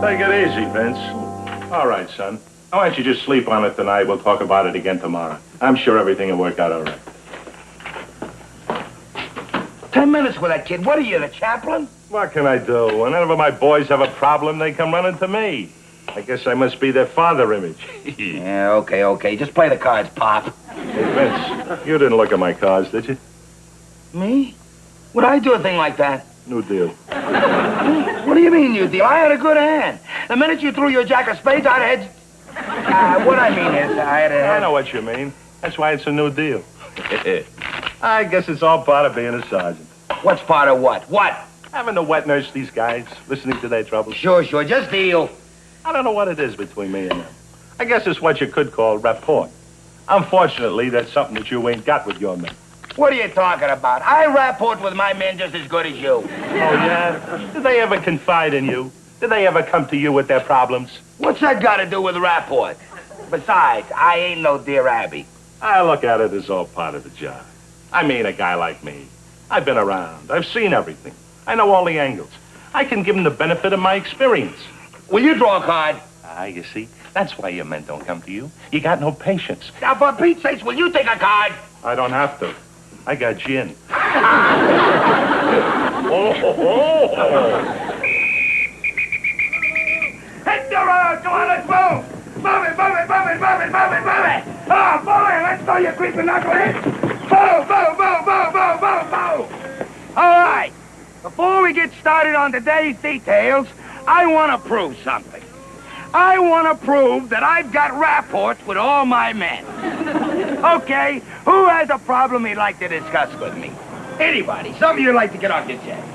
Take it easy, Vince. All right, son. Why don't you just sleep on it tonight? We'll talk about it again tomorrow. I'm sure everything will work out all right. 10 minutes with that kid. What are you, the chaplain? What can I do? Whenever my boys have a problem, they come running to me. I guess I must be their father image. Yeah, okay. Just play the cards, Pop. Hey, Vince, you didn't look at my cards, did you? Me? Would I do a thing like that? New deal. What do you mean, new deal? I had a good hand. The minute you threw your jack of spades, I'd had... what I mean is, I know what you mean. That's why it's a new deal. I guess it's all part of being a sergeant. What's part of what? What? Having to wet nurse these guys, listening to their troubles. Sure. Just deal. I don't know what it is between me and them. I guess it's what you could call rapport. Unfortunately, that's something that you ain't got with your men. What are you talking about? I rapport with my men just as good as you. Oh, yeah? Did they ever confide in you? Did they ever come to you with their problems? What's that got to do with rapport? Besides, I ain't no Dear Abby. I look at it as all part of the job. I mean, a guy like me. I've been around. I've seen everything. I know all the angles. I can give them the benefit of my experience. Will you draw a card? You see, that's why your men don't come to you. You got no patience. Now, for Pete's sakes, will you take a card? I don't have to. I got gin. Hit the road! Come on, let's move! Move it! Oh, boy, let's go, you creeping knucklehead! Move! All right, before we get started on today's details, I want to prove something. I want to prove that I've got rapports with all my men. Okay, who has a problem he'd like to discuss with me? Anybody, something you'd like to get off your chest.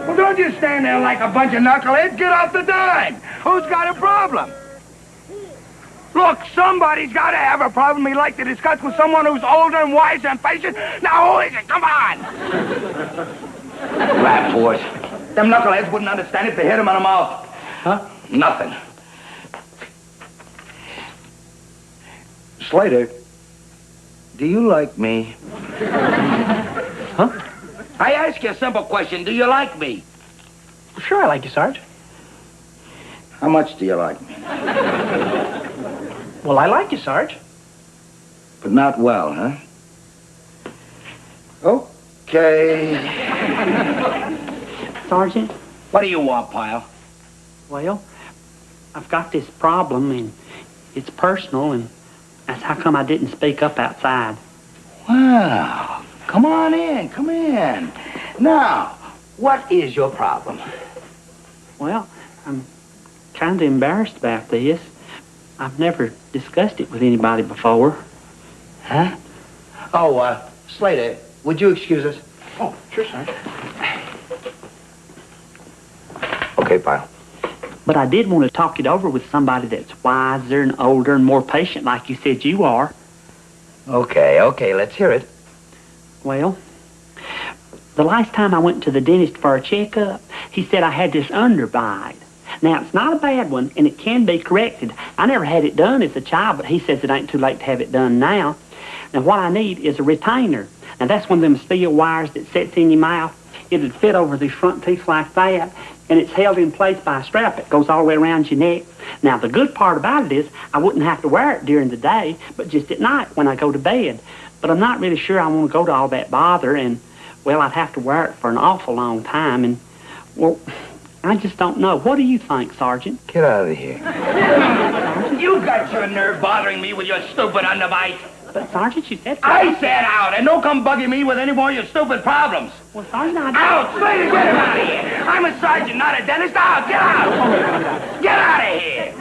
Well, don't just stand there like a bunch of knuckleheads. Get off the dime. Who's got a problem? Look, somebody's got to have a problem he'd like to discuss with someone who's older and wiser and patient. Now, who is it? Come on. Rapport. Them knuckleheads wouldn't understand if they hit him on the mouth. Huh? Nothing. Slater, do you like me? Huh? I ask you a simple question. Do you like me? Sure, I like you, Sarge. How much do you like me? Well, I like you, Sarge. But not well, huh? Okay. Sergeant? What do you want, Pyle? Well, I've got this problem, and it's personal, and that's how come I didn't speak up outside. Wow. Come on in. Come in. Now, what is your problem? Well, I'm kind of embarrassed about this. I've never discussed it with anybody before. Huh? Oh, Slater, would you excuse us? Oh, sure, Sergeant. Okay, Pyle. But I did want to talk it over with somebody that's wiser and older and more patient like you said you are. Okay, let's hear it. Well, the last time I went to the dentist for a checkup, he said I had this underbite. Now, it's not a bad one, and it can be corrected. I never had it done as a child, but he says it ain't too late to have it done now. Now, what I need is a retainer. Now, that's one of them steel wires that sets in your mouth. It'd fit over these front teeth like that, and it's held in place by a strap that goes all the way around your neck. Now, the good part about it is I wouldn't have to wear it during the day, but just at night when I go to bed. But I'm not really sure I want to go to all that bother, and, well, I'd have to wear it for an awful long time, and, well, I just don't know. What do you think, Sergeant? Get out of here. You got your nerve bothering me with your stupid underbite. But, Sergeant, you said... I said out, and don't come bugging me with any more of your stupid problems. Well, Sergeant, I... Out! Slater, get him out of here! I'm a sergeant, not a dentist. Out! Get out! Get out of here!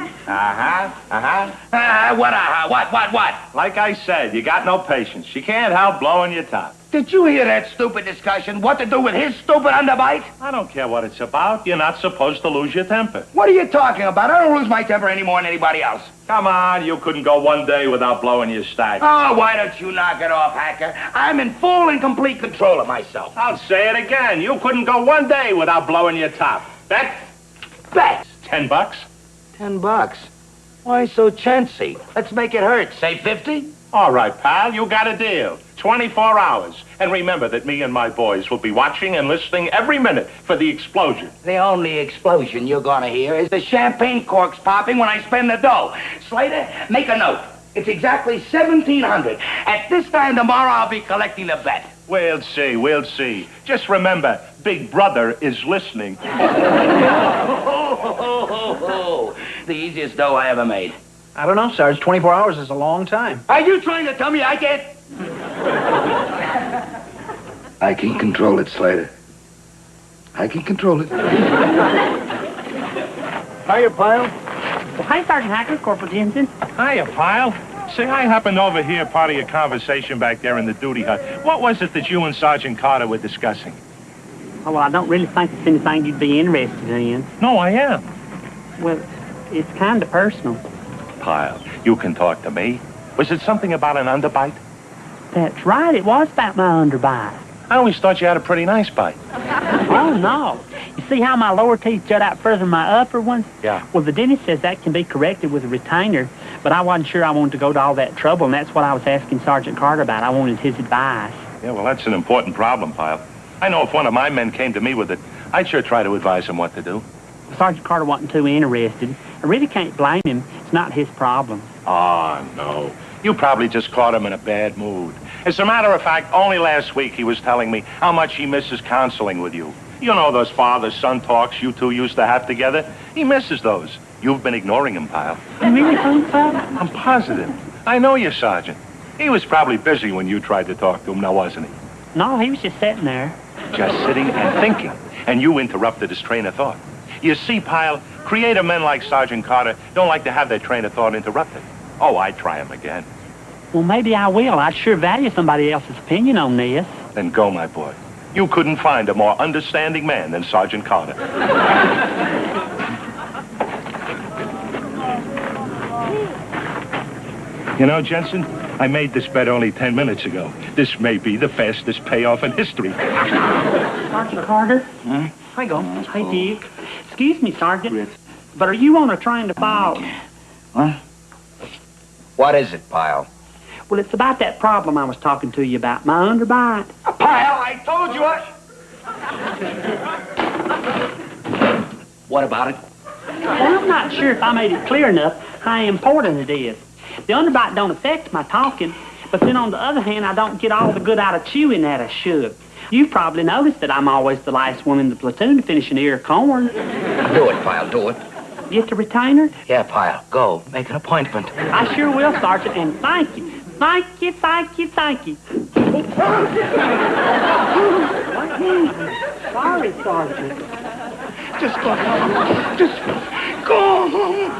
What? Like I said, you got no patience. You can't help blowing your top. Did you hear that stupid discussion? What to do with his stupid underbite? I don't care what it's about. You're not supposed to lose your temper. What are you talking about? I don't lose my temper any more than anybody else. Come on, you couldn't go one day without blowing your stack. Oh, why don't you knock it off, Hacker? I'm in full and complete control of myself. I'll say it again. You couldn't go one day without blowing your top. Bet? Bet. $10? $10. Why so chancy? Let's make it hurt. Say 50? All right, pal, you got a deal. 24 hours. And remember that me and my boys will be watching and listening every minute for the explosion. The only explosion you're gonna hear is the champagne corks popping when I spend the dough. Slater, make a note. It's exactly 1700. At this time tomorrow, I'll be collecting the bet. We'll see, we'll see. Just remember, Big Brother is listening. The easiest dough I ever made. I don't know, Sarge. 24 hours is a long time. Are you trying to tell me I can't? I can control it, Slater. I can control it. Hiya, Pyle. Well, hi, Sergeant Hacker, Corporal Jensen. Hiya, Pyle. Say, I happened to overhear part of your conversation back there in the duty hut. What was it that you and Sergeant Carter were discussing? Oh, well, I don't really think it's anything you'd be interested in. No, I am. Well, it's kind of personal. Pyle, you can talk to me. Was it something about an underbite? That's right, it was about my underbite. I always thought you had a pretty nice bite. Oh, no. You see how my lower teeth jut out further than my upper ones? Yeah. Well, the dentist says that can be corrected with a retainer, but I wasn't sure I wanted to go to all that trouble, and that's what I was asking Sergeant Carter about. I wanted his advice. Yeah, well, that's an important problem, Pyle. I know if one of my men came to me with it, I'd sure try to advise him what to do. Sergeant Carter wasn't too interested. I really can't blame him. It's not his problem. Oh, no. You probably just caught him in a bad mood. As a matter of fact, only last week he was telling me how much he misses counseling with you. You know those father-son talks you two used to have together? He misses those. You've been ignoring him, Pyle. You really think so? I'm positive. I know you, Sergeant. He was probably busy when you tried to talk to him, now wasn't he? No, he was just sitting there. Just sitting and thinking. And you interrupted his train of thought. You see, Pyle, creative men like Sergeant Carter don't like to have their train of thought interrupted. Oh, I'd try him again. Well, maybe I will. I'd sure value somebody else's opinion on this. Then go, my boy. You couldn't find a more understanding man than Sergeant Carter. You know, Jensen, I made this bet only 10 minutes ago. This may be the fastest payoff in history. Sergeant Carter? Huh? Hi, Gomer. Hey, Dick. Excuse me, Sergeant, but are you on a train to fall? Huh? What is it, Pyle? Well, it's about that problem I was talking to you about, my underbite. Pyle, I told you what. What about it? Well, I'm not sure if I made it clear enough how important it is. The underbite don't affect my talking, but then on the other hand, I don't get all the good out of chewing that I should. You've probably noticed that I'm always the last one in the platoon to finish an ear of corn. Do it, Pyle, do it. Get the retainer? Yeah, Pyle, go. Make an appointment. I sure will, Sergeant, and thank you. Thank you, thank you, thank you. Sorry, Sergeant. Just go home. Just go home.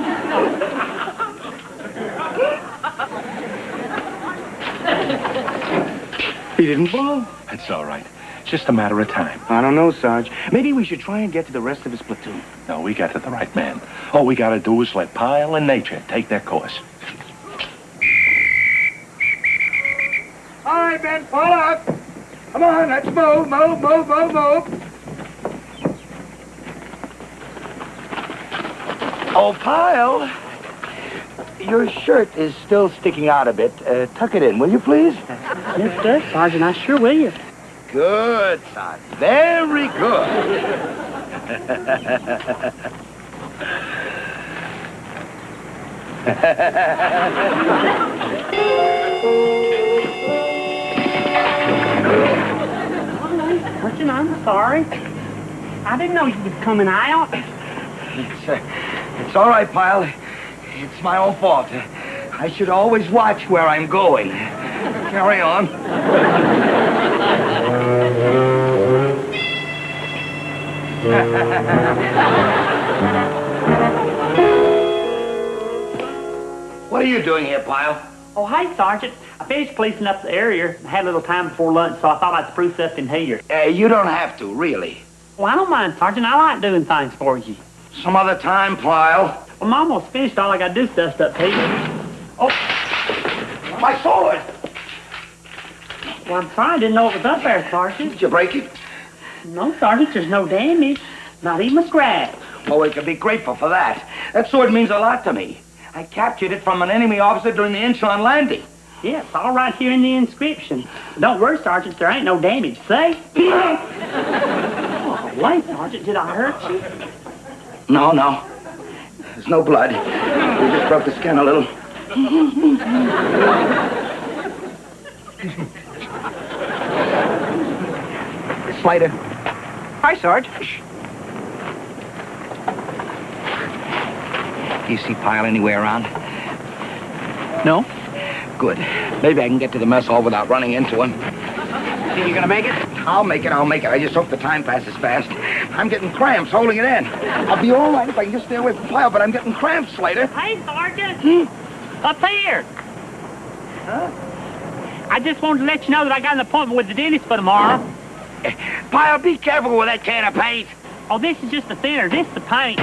He didn't blow. That's all right. It's just a matter of time. I don't know, Sarge. Maybe we should try and get to the rest of his platoon. No, we got to the right man. All we got to do is let Pyle and nature take their course. All right, men, fall up. Come on, let's move. Oh, Pyle, your shirt is still sticking out a bit. Tuck it in, will you, please? Yes, sir, Sergeant, I sure will. Good, Sarge. Very good. Sergeant, I'm sorry. I didn't know you was coming out. It's all right, Pyle. It's my own fault. I should always watch where I'm going. Carry on. What are you doing here, Pyle? Oh, hey, Sergeant. I finished policing up the area. I had a little time before lunch, so I thought I'd spruce up in here. You don't have to, really. Well, I don't mind, Sergeant. I like doing things for you. Some other time, Pyle. Well, I'm almost finished. All I got to do is dust up here. Oh, my sword! Well, I'm sorry. I didn't know it was up there, Sergeant. Did you break it? No, Sergeant. There's no damage. Not even a scratch. Oh, we can be grateful for that. That sword means a lot to me. I captured it from an enemy officer during the Incheon landing. Yeah, it's all right here in the inscription. Don't worry, Sergeant, there ain't no damage. See? Oh, wait, Sergeant, did I hurt you? No. There's no blood. We just broke the skin a little. Slater. Hi, Sarge. Do you see Pyle anywhere around? No? Good. Maybe I can get to the mess hall without running into him. Think you're gonna make it? I'll make it. I just hope the time passes fast. I'm getting cramps holding it in. I'll be all right if I can just stay away from Pyle, but I'm getting cramps, Slater. Hey, Sergeant. Up here. Huh? I just wanted to let you know that I got an appointment with the dentist for tomorrow. Pyle, be careful with that can of paint. Oh, this is just the thinner. This is the paint.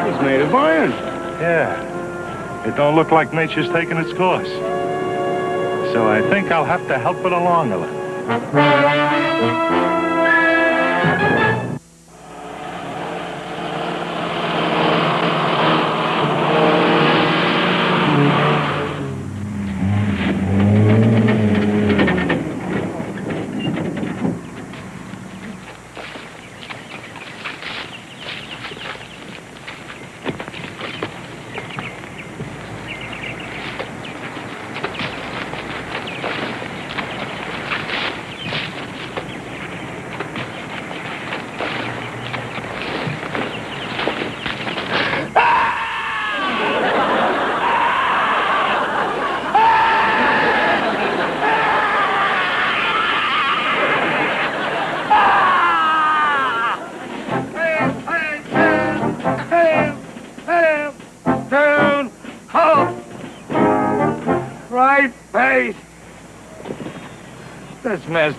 It's made of iron. Yeah. It don't look like nature's taking its course. So I think I'll have to help it along a little. Down, halt. Right face. Dismissed.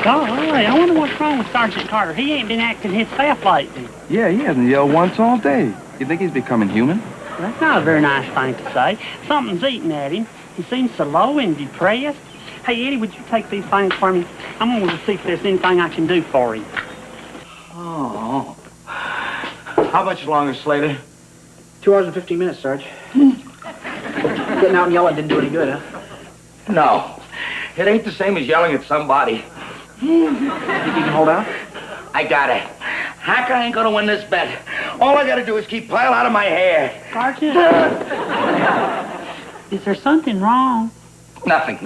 Golly, I wonder what's wrong with Sergeant Carter. He ain't been acting his self lately. Yeah, he hasn't yelled once all day. You think he's becoming human? Well, that's not a very nice thing to say. Something's eating at him. He seems so low and depressed. Hey, Eddie, would you take these things for me? I'm going to see if there's anything I can do for him. Oh. How much longer, Slater? 2 hours and 15 minutes, Sarge. Getting out and yelling didn't do any good, huh? No. It ain't the same as yelling at somebody. Think you can hold out? I got it. Hacker ain't gonna win this bet. All I gotta do is keep Pyle out of my hair. Sergeant? Is there something wrong? Nothing.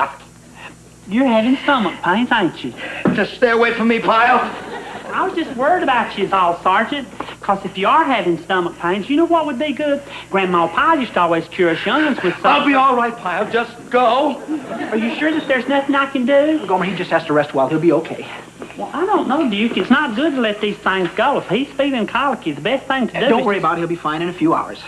You're having stomach pains, ain't you? Just stay away from me, Pyle. I was just worried about you, all, Sergeant. Because if you are having stomach pains, you know what would be good? Grandma Pyle used to always cure us young'uns with something. I'll be all right, Pyle. Just go. Are you sure that there's nothing I can do? Gomer, he just has to rest a while. He'll be okay. Well, I don't know, Duke. It's not good to let these things go. If he's feeling colicky, the best thing to do Don't is... worry about it. He'll be fine in a few hours.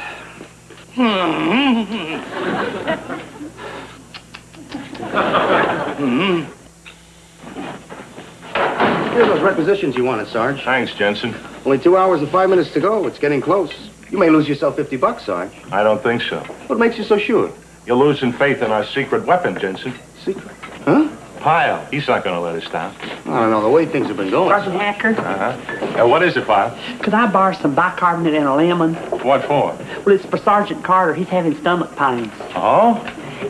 Here's those requisitions you wanted, Sarge. Thanks, Jensen. Only 2 hours and 5 minutes to go. It's getting close. You may lose yourself $50, Sarge. I don't think so. What makes you so sure? You're losing faith in our secret weapon, Jensen. Secret? Huh? Pyle, he's not going to let us down. I don't know. The way things have been going. Sergeant Hacker, What is it, Pyle? could I borrow some bicarbonate and a lemon? What for? Well, it's for Sergeant Carter. He's having stomach pains. Oh?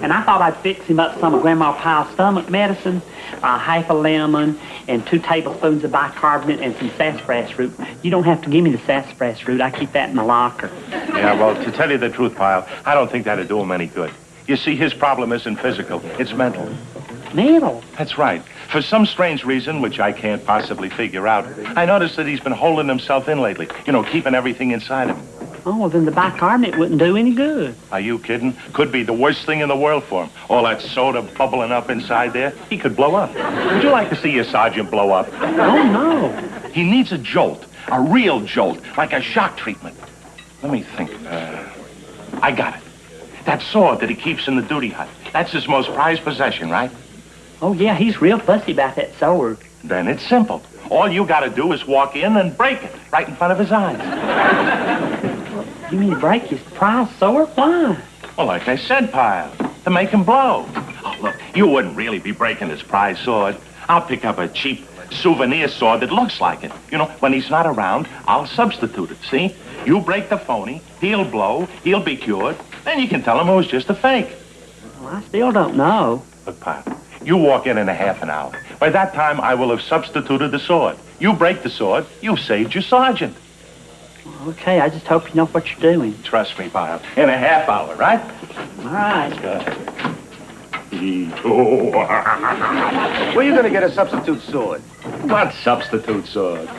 And I thought I'd fix him up some of Grandma Pyle's stomach medicine, half a lemon, and 2 tablespoons of bicarbonate and some sassafras root. You don't have to give me the sassafras root. I keep that in the locker. Yeah, well, to tell you the truth, Pyle, I don't think that'd do him any good. You see, his problem isn't physical. It's mental. Mental? That's right. For some strange reason, which I can't possibly figure out, I noticed that he's been holding himself in lately. You know, keeping everything inside him. Oh, well, then the bicarbonate wouldn't do any good. Are you kidding? Could be the worst thing in the world for him. All that soda bubbling up inside there. He could blow up. Would you like to see your sergeant blow up? Oh, no. He needs a jolt. A real jolt. Like a shock treatment. Let me think. I got it. That sword that he keeps in the duty hut. That's his most prized possession, right? Oh, yeah, he's real fussy about that sword. Then it's simple. All you got to do is walk in and break it right in front of his eyes. You mean break his prize sword? Why? Well, like I said, Pyle, to make him blow. Oh, look, you wouldn't really be breaking his prize sword. I'll pick up a cheap souvenir sword that looks like it. You know, when he's not around, I'll substitute it, see? You break the phony, he'll blow, he'll be cured, then you can tell him it was just a fake. Well, I still don't know. Look, Pyle, you walk in a half an hour. By that time, I will have substituted the sword. You break the sword, you've saved your sergeant. Okay, I just hope you know what you're doing. Trust me, Pyle. In a half hour, right? All right. Where are you going to get a substitute sword? What substitute sword?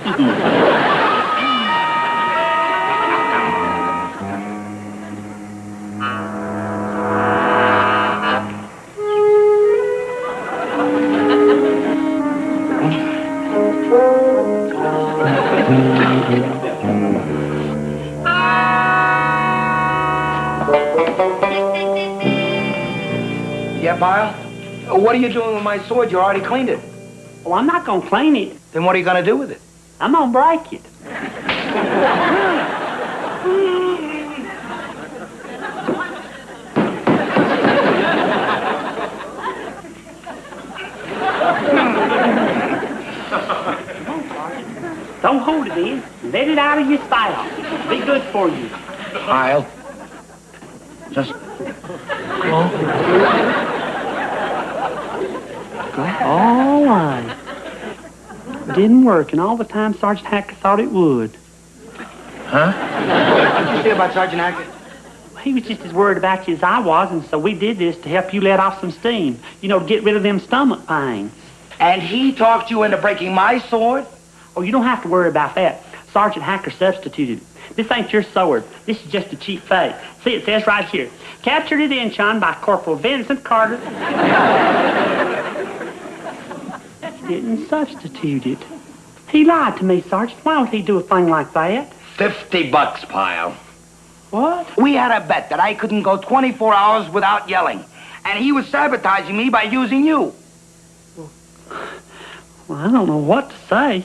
Yeah, Pyle? What are you doing with my sword? You already cleaned it. Well, I'm not going to clean it. Then what are you going to do with it? I'm going to break it. Don't hold it in. Let it out of your style. Be good for you. Pyle. Just... All right. Didn't work, and all the time Sergeant Hacker thought it would. Huh? What did you say about Sergeant Hackett? He was just as worried about you as I was, and so we did this to help you let off some steam. You know, to get rid of them stomach pains. And he talked you into breaking my sword? Oh, you don't have to worry about that. Sergeant Hacker substituted it. This ain't your sword. This is just a cheap fake. See, it says right here, captured at Incheon by Corporal Vincent Carter. Didn't substitute it. He lied to me, Sergeant. Why would he do a thing like that? $50, Pyle. What? We had a bet that I couldn't go 24 hours without yelling. And he was sabotaging me by using you. Well, I don't know what to say.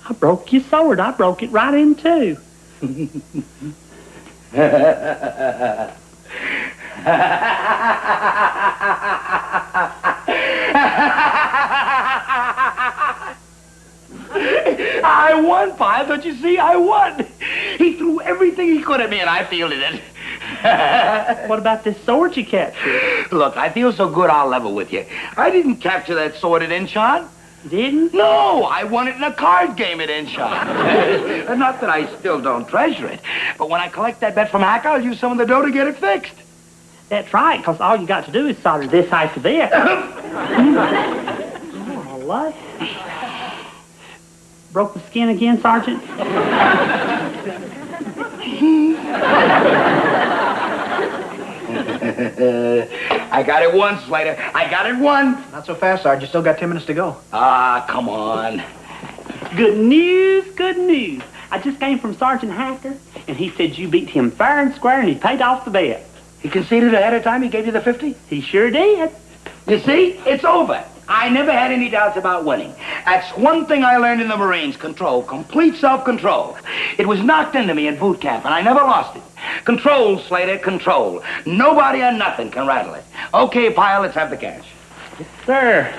I broke your sword. I broke it right in two. I won, Pyle. Don't you see? I won. He threw everything he could at me, and I fielded it. What about this sword you captured? Look, I feel so good I'll level with you. I didn't capture that sword at Incheon. You didn't? No, I won it in a card game at Incheon. Not that I still don't treasure it, but when I collect that bet from Hacker, I'll use some of the dough to get it fixed. That's right, because all you got to do is solder this height to this. Oh, life. Broke the skin again, Sergeant? I got it once, Slater. I got it once. Not so fast, Sarge. You still got 10 minutes to go. Ah, come on. Good news, good news. I just came from Sergeant Hacker, and he said you beat him fair and square, and he paid off the bet. He conceded ahead of time? He gave you the 50? He sure did. You see? It's over. I never had any doubts about winning. That's one thing I learned in the Marines. Control. Complete self-control. It was knocked into me in boot camp, and I never lost it. Control, Slater, control. Nobody or nothing can rattle it. Okay, Pyle, let's have the cash. Sir,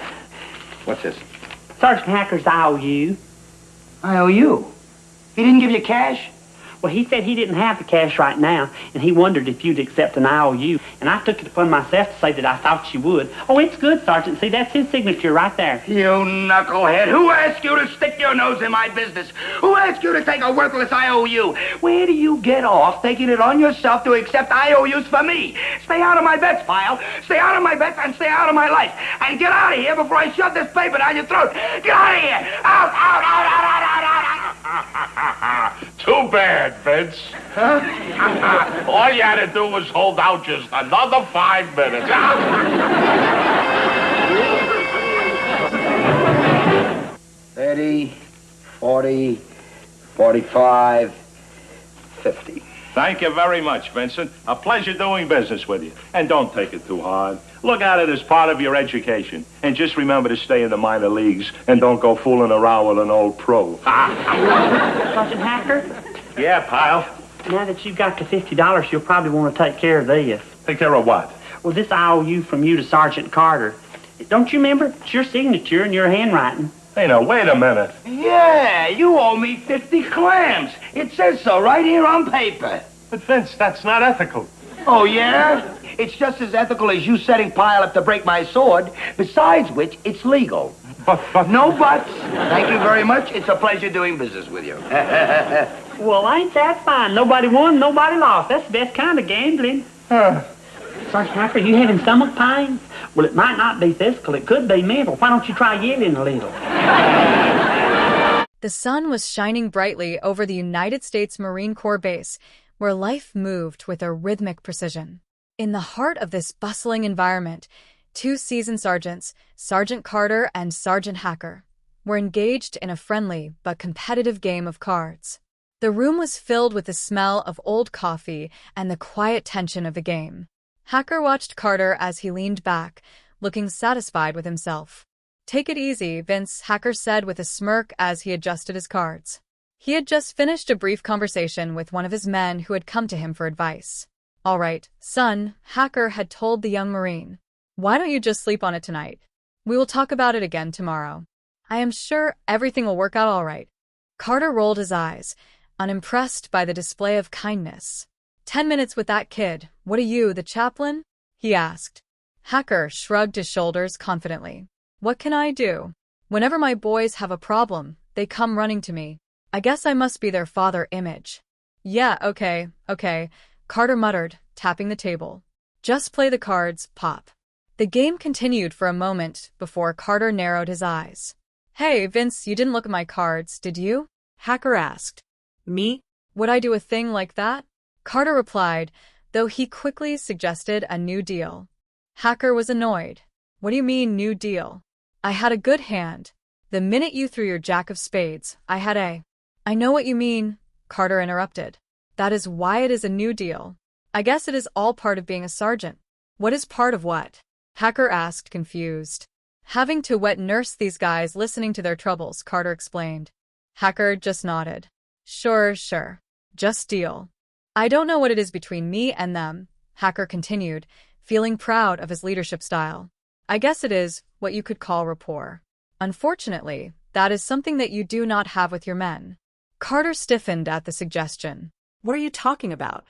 What's this? Sergeant Hacker's IOU. I owe you. He didn't give you cash? Well, he said he didn't have the cash right now, and he wondered if you'd accept an IOU. And I took it upon myself to say that I thought you would. Oh, it's good, Sergeant. See, that's his signature right there. You knucklehead. Who asked you to stick your nose in my business? Who asked you to take a worthless IOU? Where do you get off taking it on yourself to accept IOUs for me? Stay out of my bets, Pyle. Stay out of my bets and stay out of my life. And get out of here before I shove this paper down your throat. Get out of here. Out, out, out, out, out, out, out, out. Too bad, Vince. Huh? All you had to do was hold out just another 5 minutes. 30, 40, 45, 50. Thank you very much, Vincent. A pleasure doing business with you. And don't take it too hard. Look at it as part of your education. And just remember to stay in the minor leagues and don't go fooling around with an old pro. Sergeant Hacker, Yeah, Pyle. now that you've got the $50, you'll probably want to take care of this. Take care of what? Well, this IOU from you to Sergeant Carter. Don't you remember? It's your signature and your handwriting. Hey, now, wait a minute. Yeah, you owe me 50 clams. It says so right here on paper. But, Vince, that's not ethical. Oh, yeah? It's just as ethical as you setting Pyle up to break my sword, besides which it's legal. But... No buts. Thank you very much. It's a pleasure doing business with you. Well, ain't that fine? Nobody won, nobody lost. That's the best kind of gambling. Sergeant Hacker, you having stomach pains? Well, it might not be physical. It could be mental. Why don't you try yelling a little? The sun was shining brightly over the United States Marine Corps base, where life moved with a rhythmic precision. In the heart of this bustling environment, two seasoned sergeants, Sergeant Carter and Sergeant Hacker, were engaged in a friendly but competitive game of cards. The room was filled with the smell of old coffee and the quiet tension of the game. Hacker watched Carter as he leaned back, looking satisfied with himself. "Take it easy," Vince, Hacker said with a smirk as he adjusted his cards. He had just finished a brief conversation with one of his men who had come to him for advice. "All right, son," Hacker had told the young Marine. "Why don't you just sleep on it tonight? We will talk about it again tomorrow. I am sure everything will work out all right." Carter rolled his eyes, unimpressed by the display of kindness. 10 minutes with that kid. What are you, the chaplain?" he asked. Hacker shrugged his shoulders confidently. "What can I do? Whenever my boys have a problem, they come running to me. I guess I must be their father image." "Yeah, okay. Carter muttered, tapping the table. "Just play the cards, Pop." The game continued for a moment before Carter narrowed his eyes. "Hey, Vince, you didn't look at my cards, did you?" Hacker asked. "Me? Would I do a thing like that?" Carter replied, though he quickly suggested a new deal. Hacker was annoyed. "What do you mean, new deal? I had a good hand. The minute you threw your jack of spades, I had a—" "I know what you mean," Carter interrupted. "That is why it is a new deal. I guess it is all part of being a sergeant." "What is part of what?" Hacker asked, confused. "Having to wet nurse these guys listening to their troubles," Carter explained. Hacker just nodded. Sure. Just deal." "I don't know what it is between me and them," Hacker continued, feeling proud of his leadership style. "I guess it is what you could call rapport. Unfortunately, that is something that you do not have with your men." Carter stiffened at the suggestion. "What are you talking about?"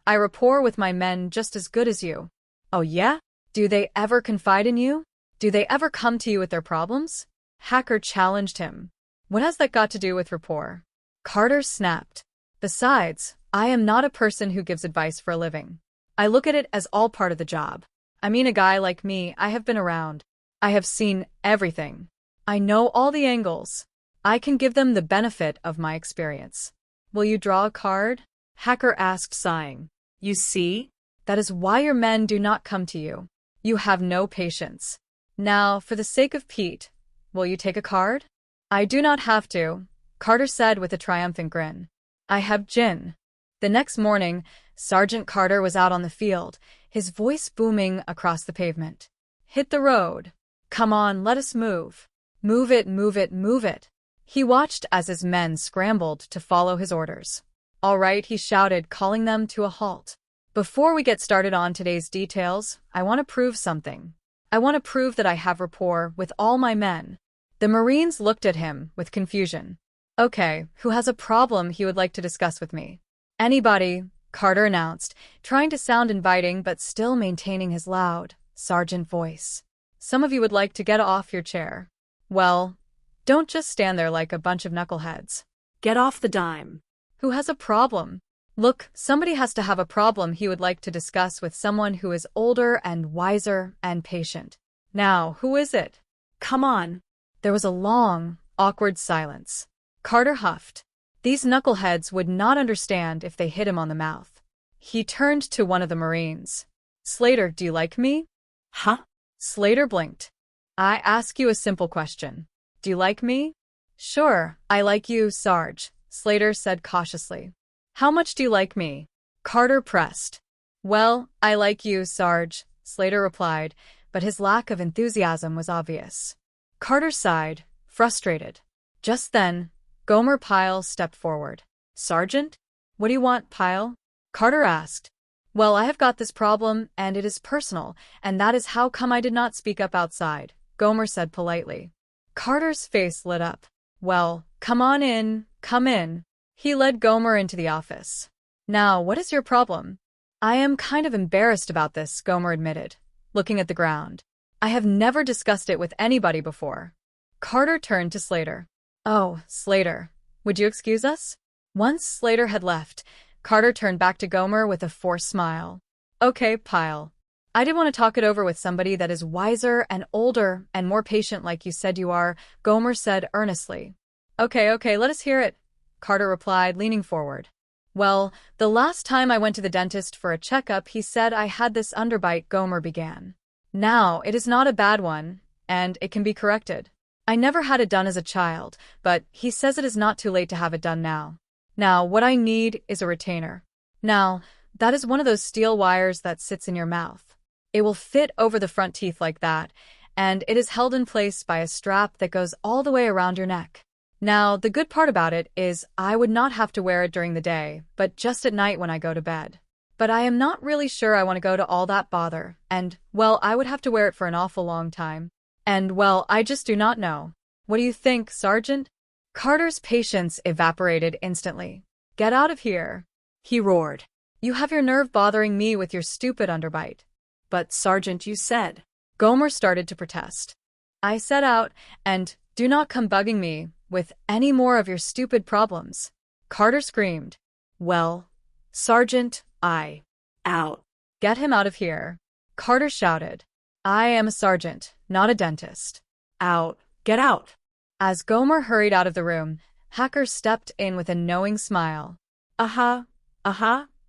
"I rapport with my men just as good as you." "Oh yeah? Do they ever confide in you? Do they ever come to you with their problems?" Hacker challenged him. "What has that got to do with rapport?" Carter snapped. "Besides, I am not a person who gives advice for a living. I look at it as all part of the job. I mean, a guy like me, I have been around. I have seen everything. I know all the angles. I can give them the benefit of my experience." "Will you draw a card?" Hacker asked, sighing. "You see? That is why your men do not come to you. You have no patience. Now, for the sake of Pete, will you take a card?" "I do not have to," Carter said with a triumphant grin. "I have gin." The next morning, Sergeant Carter was out on the field, his voice booming across the pavement. "Hit the road. Come on, let us move. Move it, move it, move it." He watched as his men scrambled to follow his orders. "All right," he shouted, calling them to a halt. "Before we get started on today's details, I want to prove something. I want to prove that I have rapport with all my men." The Marines looked at him with confusion. "Okay, who has a problem he would like to discuss with me?" "Anybody," Carter announced, trying to sound inviting but still maintaining his loud, sergeant voice. "Some of you would like to get off your chair. Well, don't just stand there like a bunch of knuckleheads. Get off the dime. Who has a problem?" "Look, somebody has to have a problem he would like to discuss with someone who is older and wiser and patient. Now, who is it? Come on." There was a long, awkward silence. Carter huffed. These knuckleheads would not understand if they hit him on the mouth. He turned to one of the Marines. "Slater, do you like me?" "Huh?" Slater blinked. "I ask you a simple question. Do you like me?" "Sure, I like you, Sarge," Slater said cautiously. "How much do you like me?" Carter pressed. "Well, I like you, Sarge," Slater replied, but his lack of enthusiasm was obvious. Carter sighed, frustrated. Just then, Gomer Pyle stepped forward. "Sergeant? What do you want, Pyle?" Carter asked. Well, I have got this problem, and it is personal, and that is how come I did not speak up outside, Gomer said politely. Carter's face lit up. Well, come on in, come in. He led Gomer into the office. Now, what is your problem? I am kind of embarrassed about this, Gomer admitted, looking at the ground. I have never discussed it with anybody before. Carter turned to Slater. Oh, Slater, would you excuse us? Once Slater had left, Carter turned back to Gomer with a forced smile. Okay, Pyle. I did want to talk it over with somebody that is wiser and older and more patient like you said you are, Gomer said earnestly. Okay, let us hear it, Carter replied, leaning forward. Well, the last time I went to the dentist for a checkup, he said I had this underbite, Gomer began. Now, it is not a bad one, and it can be corrected. I never had it done as a child, but he says it is not too late to have it done now. Now, what I need is a retainer. Now, that is one of those steel wires that sits in your mouth. It will fit over the front teeth like that, and it is held in place by a strap that goes all the way around your neck. Now, the good part about it is I would not have to wear it during the day, but just at night when I go to bed. But I am not really sure I want to go to all that bother, and, well, I would have to wear it for an awful long time. And, well, I just do not know. What do you think, Sergeant? Carter's patience evaporated instantly. Get out of here, he roared. You have your nerve bothering me with your stupid underbite. But, Sergeant, you said. Gomer started to protest. I said out, and do not come bugging me with any more of your stupid problems. Carter screamed. Well, Sergeant, out. Get him out of here. Carter shouted. I am a sergeant, not a dentist. Out. Get out. As Gomer hurried out of the room, Hacker stepped in with a knowing smile.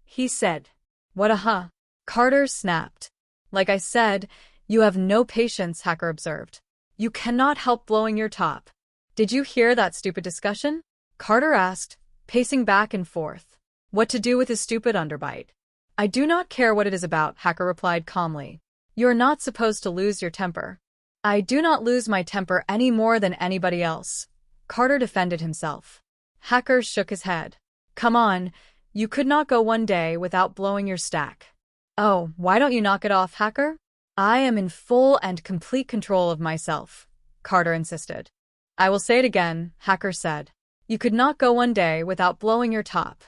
He said. What Carter snapped. Like I said, you have no patience, Hacker observed. You cannot help blowing your top. Did you hear that stupid discussion? Carter asked, pacing back and forth. What to do with his stupid underbite? I do not care what it is about, Hacker replied calmly. You are not supposed to lose your temper. I do not lose my temper any more than anybody else. Carter defended himself. Hacker shook his head. Come on, you could not go one day without blowing your stack. Oh, why don't you knock it off, Hacker? I am in full and complete control of myself, Carter insisted. I will say it again, Hacker said. You could not go one day without blowing your top.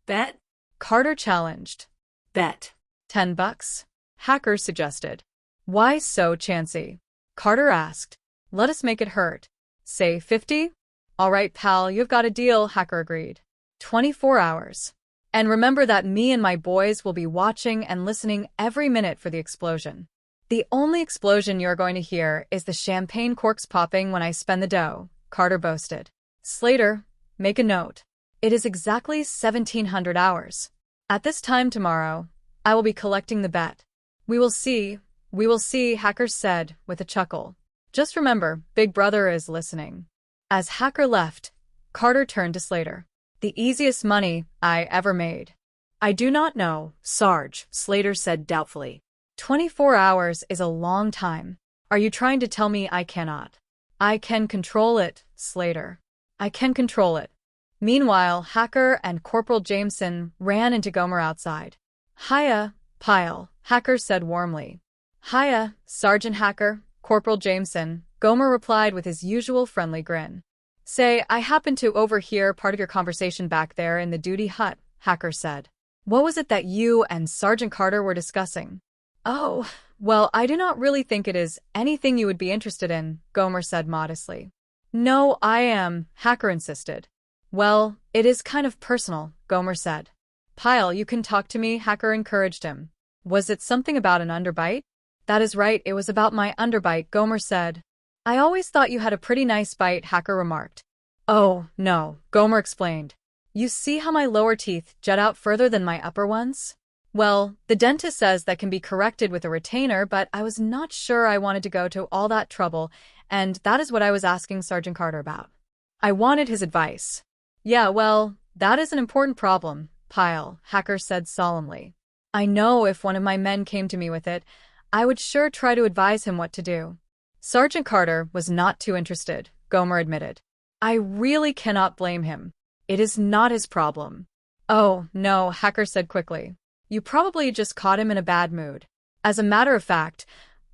Bet? Carter challenged. Bet. $10? Hacker suggested. Why so chancy? Carter asked. Let us make it hurt. Say 50? All right, pal, you've got a deal, Hacker agreed. 24 hours. And remember that me and my boys will be watching and listening every minute for the explosion. The only explosion you're going to hear is the champagne corks popping when I spend the dough, Carter boasted. Slater, make a note. It is exactly 1700 hours. At this time tomorrow, I will be collecting the bet. We will see, Hacker said with a chuckle. Just remember, Big Brother is listening. As Hacker left, Carter turned to Slater. The easiest money I ever made. I do not know, Sarge, Slater said doubtfully. 24 hours is a long time. Are you trying to tell me I cannot? I can control it, Slater. I can control it. Meanwhile, Hacker and Corporal Jameson ran into Gomer outside. Hiya, Pyle, Hacker said warmly. Hiya, Sergeant Hacker, Corporal Jameson, Gomer replied with his usual friendly grin. Say, I happened to overhear part of your conversation back there in the duty hut, Hacker said. What was it that you and Sergeant Carter were discussing? Oh, well, I do not really think it is anything you would be interested in, Gomer said modestly. No, I am, Hacker insisted. Well, it is kind of personal, Gomer said. Pyle, you can talk to me, Hacker encouraged him. Was it something about an underbite? That is right, it was about my underbite, Gomer said. I always thought you had a pretty nice bite, Hacker remarked. Oh, no, Gomer explained. You see how my lower teeth jut out further than my upper ones? Well, the dentist says that can be corrected with a retainer, but I was not sure I wanted to go to all that trouble, and that is what I was asking Sergeant Carter about. I wanted his advice. Yeah, well, that is an important problem, Pyle, Hacker said solemnly. I know if one of my men came to me with it, I would sure try to advise him what to do. Sergeant Carter was not too interested, Gomer admitted. I really cannot blame him. It is not his problem. Oh, no, Hacker said quickly. You probably just caught him in a bad mood. As a matter of fact,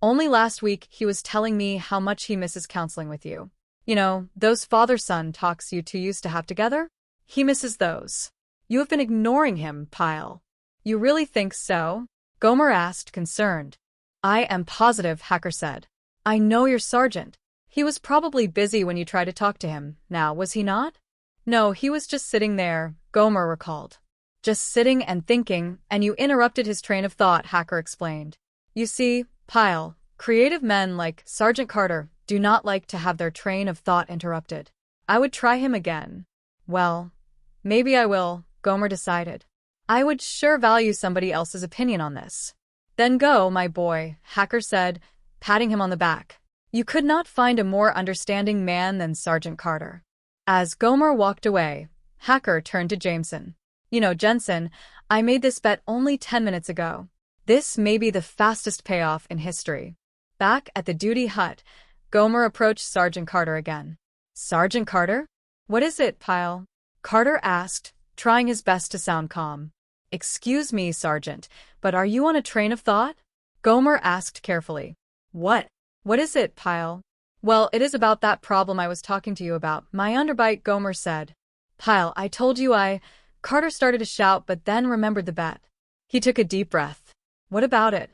only last week he was telling me how much he misses counseling with you. You know, those father-son talks you two used to have together? He misses those. You have been ignoring him, Pyle. You really think so? Gomer asked, concerned. I am positive, Hacker said. I know your sergeant. He was probably busy when you tried to talk to him, now, was he not? No, he was just sitting there, Gomer recalled. Just sitting and thinking, and you interrupted his train of thought, Hacker explained. You see, Pyle, creative men like Sergeant Carter do not like to have their train of thought interrupted. I would try him again. Well, maybe I will, Gomer decided. I would sure value somebody else's opinion on this. Then go, my boy, Hacker said, patting him on the back. You could not find a more understanding man than Sergeant Carter. As Gomer walked away, Hacker turned to Jameson. You know, Jensen, I made this bet only 10 minutes ago. This may be the fastest payoff in history. Back at the duty hut, Gomer approached Sergeant Carter again. Sergeant Carter? What is it, Pyle? Carter asked, trying his best to sound calm. Excuse me, Sergeant, but are you on a train of thought? Gomer asked carefully. What? What is it, Pyle? Well, it is about that problem I was talking to you about, my underbite, Gomer said. Pyle, I told you Carter started to shout but then remembered the bet. He took a deep breath. What about it?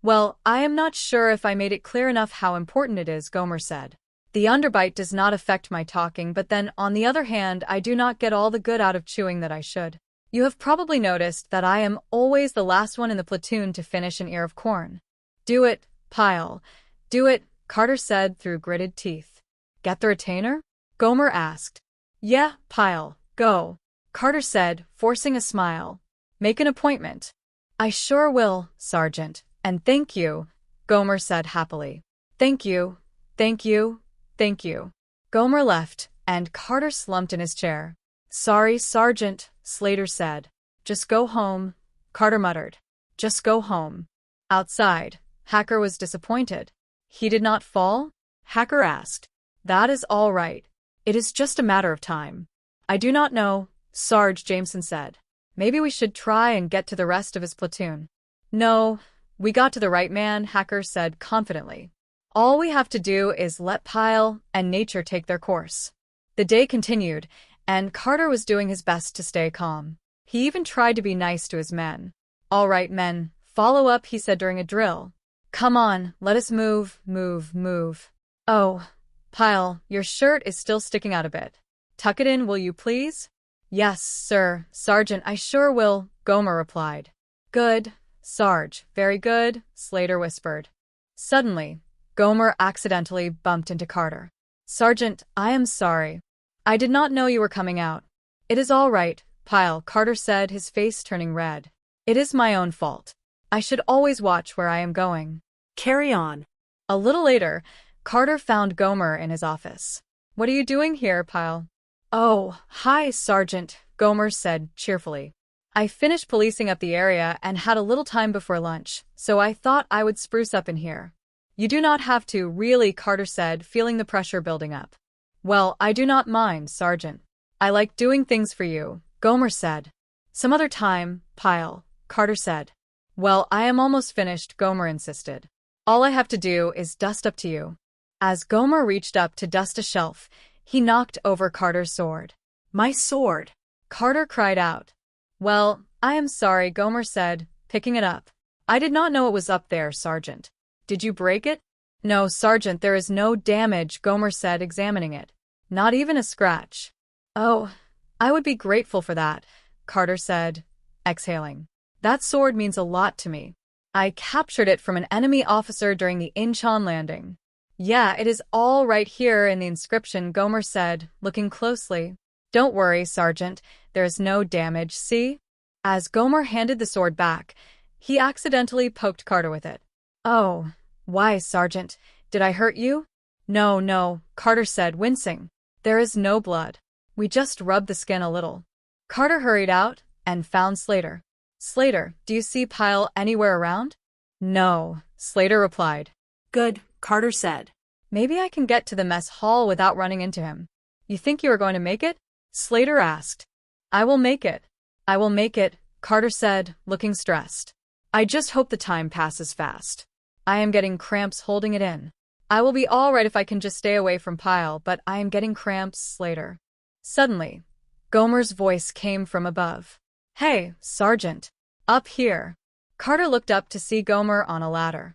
Well, I am not sure if I made it clear enough how important it is, Gomer said. The underbite does not affect my talking, but then, on the other hand, I do not get all the good out of chewing that I should. You have probably noticed that I am always the last one in the platoon to finish an ear of corn. Do it, Pyle. Do it, Carter said through gritted teeth. Get the retainer? Gomer asked. Yeah, Pyle, go, Carter said, forcing a smile. Make an appointment. I sure will, Sergeant, and thank you, Gomer said happily. Thank you, thank you, thank you. Gomer left, and Carter slumped in his chair. Sorry, Sergeant, Slater said. Just go home, Carter muttered. Just go home. Outside, Hacker was disappointed. He did not fall? Hacker asked. That is all right. It is just a matter of time. I do not know, Sarge Jameson said. Maybe we should try and get to the rest of his platoon. No, we got to the right man, Hacker said confidently. All we have to do is let Pyle and nature take their course. The day continued, and Carter was doing his best to stay calm. He even tried to be nice to his men. All right, men, follow up, he said during a drill. Come on, let us move, move, move. Oh, Pyle, your shirt is still sticking out a bit. Tuck it in, will you please? Yes, sir, Sergeant, I sure will, Gomer replied. Good, Sarge, very good, Slater whispered. Suddenly, Gomer accidentally bumped into Carter. Sergeant, I am sorry. I did not know you were coming out. It is all right, Pyle, Carter said, his face turning red. It is my own fault. I should always watch where I am going. Carry on. A little later, Carter found Gomer in his office. What are you doing here, Pyle? Oh, hi, Sergeant, Gomer said cheerfully. I finished policing up the area and had a little time before lunch, so I thought I would spruce up in here. You do not have to, really, Carter said, feeling the pressure building up. Well, I do not mind, Sergeant. I like doing things for you, Gomer said. Some other time, Pyle, Carter said. Well, I am almost finished, Gomer insisted. All I have to do is dust up to you. As Gomer reached up to dust a shelf, he knocked over Carter's sword. My sword! Carter cried out. Well, I am sorry, Gomer said, picking it up. I did not know it was up there, Sergeant. Did you break it? No, Sergeant, there is no damage, Gomer said, examining it. Not even a scratch. Oh, I would be grateful for that, Carter said, exhaling. That sword means a lot to me. I captured it from an enemy officer during the Incheon landing. Yeah, it is all right here in the inscription, Gomer said, looking closely. Don't worry, Sergeant, there is no damage, see? As Gomer handed the sword back, he accidentally poked Carter with it. Oh, why, Sergeant, did I hurt you? No, no, Carter said, wincing. There is no blood. We just rubbed the skin a little. Carter hurried out and found Slater. Slater, do you see Pyle anywhere around? No, Slater replied. Good, Carter said. Maybe I can get to the mess hall without running into him. You think you are going to make it? Slater asked. I will make it. I will make it, Carter said, looking stressed. I just hope the time passes fast. I am getting cramps holding it in. I will be all right if I can just stay away from Pyle, but I am getting cramps later. Suddenly, Gomer's voice came from above. Hey, Sergeant. Up here. Carter looked up to see Gomer on a ladder.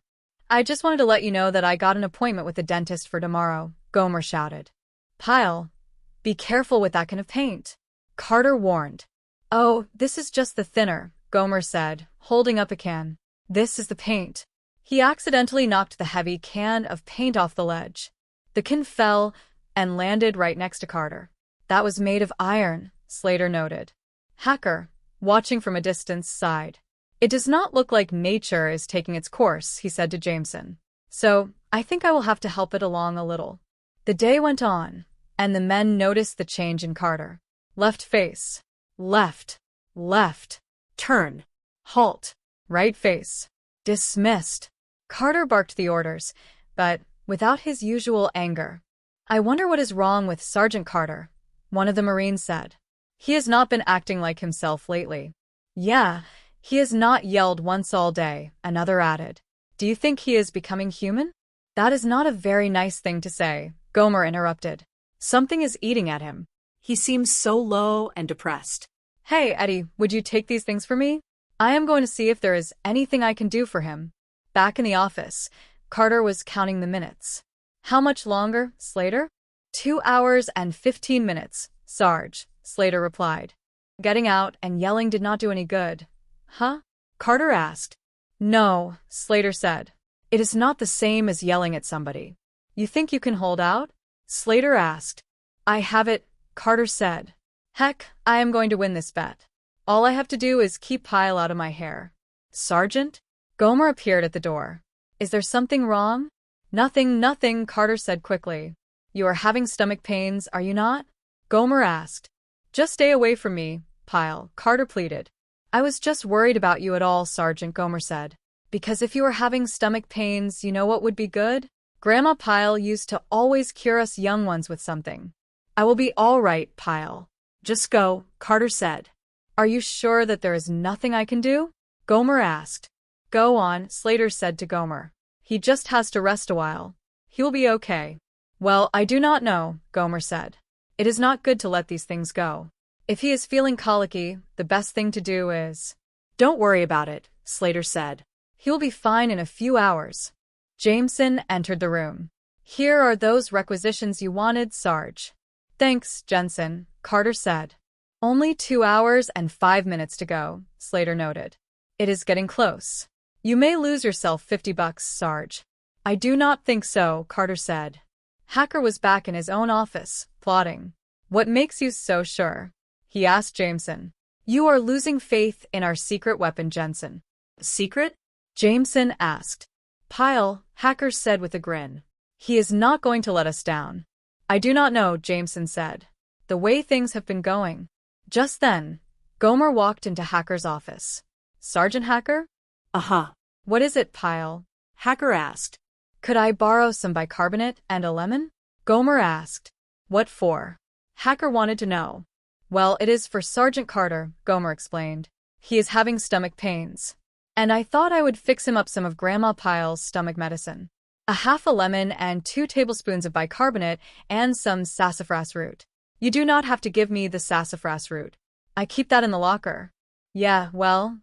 I just wanted to let you know that I got an appointment with the dentist for tomorrow, Gomer shouted. Pyle, be careful with that kind of paint, Carter warned. Oh, this is just the thinner, Gomer said, holding up a can. This is the paint. He accidentally knocked the heavy can of paint off the ledge. The can fell and landed right next to Carter. That was made of iron, Slater noted. Hacker, watching from a distance, sighed. It does not look like nature is taking its course, he said to Jameson. So, I think I will have to help it along a little. The day went on, and the men noticed the change in Carter. Left face. Left. Left. Turn. Halt. Right face. Dismissed. Carter barked the orders, but without his usual anger. I wonder what is wrong with Sergeant Carter, one of the Marines said. He has not been acting like himself lately. Yeah, he has not yelled once all day, another added. Do you think he is becoming human? That is not a very nice thing to say, Gomer interrupted. Something is eating at him. He seems so low and depressed. Hey, Eddie, would you take these things for me? I am going to see if there is anything I can do for him. Back in the office, Carter was counting the minutes. How much longer, Slater? 2 hours and 15 minutes, Sarge, Slater replied. Getting out and yelling did not do any good. Huh? Carter asked. No, Slater said. It is not the same as yelling at somebody. You think you can hold out? Slater asked. I have it, Carter said. Heck, I am going to win this bet. All I have to do is keep Pyle out of my hair. Sergeant? Gomer appeared at the door. Is there something wrong? Nothing, Carter said quickly. You are having stomach pains, are you not? Gomer asked. Just stay away from me, Pyle, Carter pleaded. I was just worried about you at all, Sergeant, Gomer said. Because if you were having stomach pains, you know what would be good? Grandma Pyle used to always cure us young ones with something. I will be all right, Pyle. Just go, Carter said. Are you sure that there is nothing I can do? Gomer asked. Go on, Slater said to Gomer. He just has to rest a while. He'll be okay. Well, I do not know, Gomer said. It is not good to let these things go. If he is feeling colicky, the best thing to do is... Don't worry about it, Slater said. He'll be fine in a few hours. Jameson entered the room. Here are those requisitions you wanted, Sarge. Thanks, Jensen, Carter said. Only 2 hours and 5 minutes to go, Slater noted. It is getting close. You may lose yourself $50, Sarge. I do not think so, Carter said. Hacker was back in his own office, plotting. What makes you so sure? He asked Jameson. You are losing faith in our secret weapon, Jensen. Secret? Jameson asked. Pyle, Hacker said with a grin. He is not going to let us down. I do not know, Jameson said. The way things have been going. Just then, Gomer walked into Hacker's office. Sergeant Hacker? Uh-huh. What is it, Pyle? Hacker asked. Could I borrow some bicarbonate and a lemon? Gomer asked. What for? Hacker wanted to know. Well, it is for Sergeant Carter, Gomer explained. He is having stomach pains. And I thought I would fix him up some of Grandma Pyle's stomach medicine. A half a lemon and 2 tablespoons of bicarbonate and some sassafras root. You do not have to give me the sassafras root. I keep that in the locker. Yeah, well,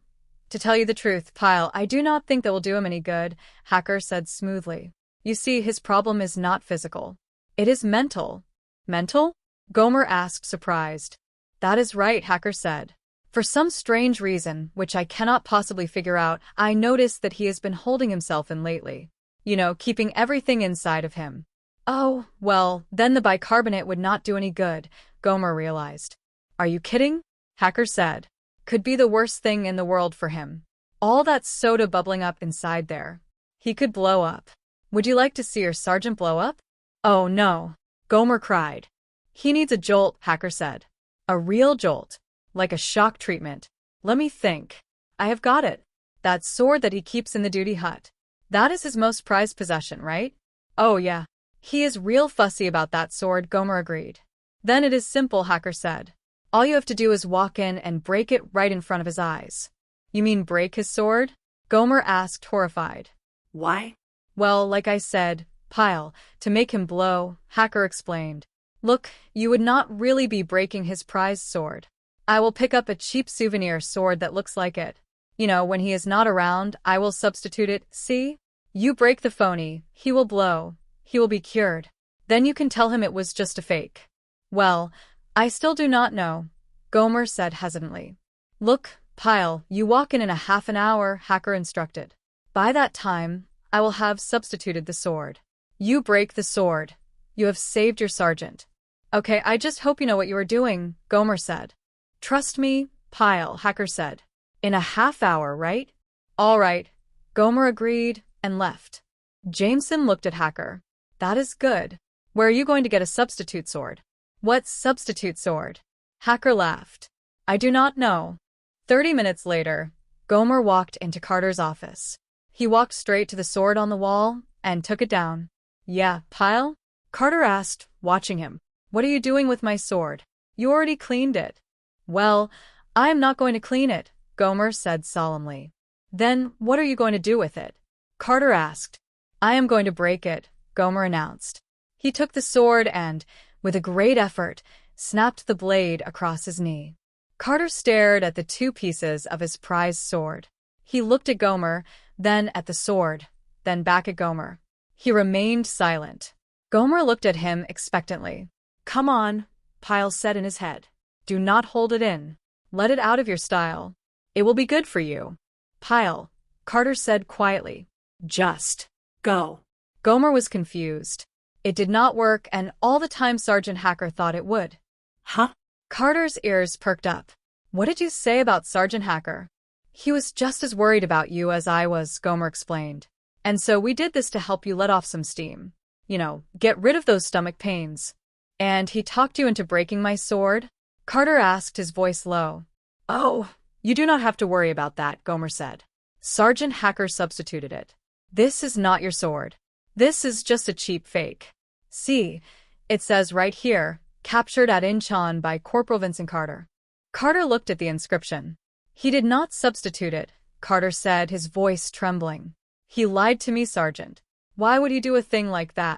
to tell you the truth, Pyle, I do not think that will do him any good, Hacker said smoothly. You see, his problem is not physical. It is mental. Mental? Gomer asked, surprised. That is right, Hacker said. For some strange reason, which I cannot possibly figure out, I noticed that he has been holding himself in lately. You know, keeping everything inside of him. Oh, well, then the bicarbonate would not do any good, Gomer realized. Are you kidding? Hacker said. Could be the worst thing in the world for him. All that soda bubbling up inside there. He could blow up. Would you like to see your sergeant blow up? Oh, no. Gomer cried. He needs a jolt, Hacker said. A real jolt. Like a shock treatment. Let me think. I have got it. That sword that he keeps in the duty hut. That is his most prized possession, right? Oh, yeah. He is real fussy about that sword, Gomer agreed. Then it is simple, Hacker said. All you have to do is walk in and break it right in front of his eyes. You mean break his sword? Gomer asked, horrified. Why? Well, like I said, Pyle, to make him blow, Hacker explained. Look, you would not really be breaking his prized sword. I will pick up a cheap souvenir sword that looks like it. You know, when he is not around, I will substitute it, see? You break the phony, he will blow. He will be cured. Then you can tell him it was just a fake. Well, I still do not know, Gomer said hesitantly. Look, Pyle, you walk in a half an hour, Hacker instructed. By that time, I will have substituted the sword. You break the sword. You have saved your sergeant. Okay, I just hope you know what you are doing, Gomer said. Trust me, Pyle, Hacker said. In a half hour, right? All right, Gomer agreed and left. Jameson looked at Hacker. That is good. Where are you going to get a substitute sword? What substitute sword? Hacker laughed. I do not know. 30 minutes later, Gomer walked into Carter's office. He walked straight to the sword on the wall and took it down. Yeah, Pyle? Carter asked, watching him. What are you doing with my sword? You already cleaned it. Well, I am not going to clean it, Gomer said solemnly. Then, what are you going to do with it? Carter asked. I am going to break it, Gomer announced. He took the sword and, with a great effort, snapped the blade across his knee. Carter stared at the two pieces of his prized sword. He looked at Gomer, then at the sword, then back at Gomer. He remained silent. Gomer looked at him expectantly. Come on, Pyle said in his head. Do not hold it in. Let it out of your style. It will be good for you. Pyle, Carter said quietly. Just Go. Gomer was confused. It did not work, and all the time Sergeant Hacker thought it would. Huh? Carter's ears perked up. What did you say about Sergeant Hacker? He was just as worried about you as I was, Gomer explained. And so we did this to help you let off some steam. You know, get rid of those stomach pains. And he talked you into breaking my sword? Carter asked, his voice low. Oh, you do not have to worry about that, Gomer said. Sergeant Hacker substituted it. This is not your sword. This is just a cheap fake. See, it says right here, captured at Incheon by Corporal Vincent Carter. Carter looked at the inscription. He did not substitute it, Carter said, his voice trembling. He lied to me, Sergeant. Why would he do a thing like that?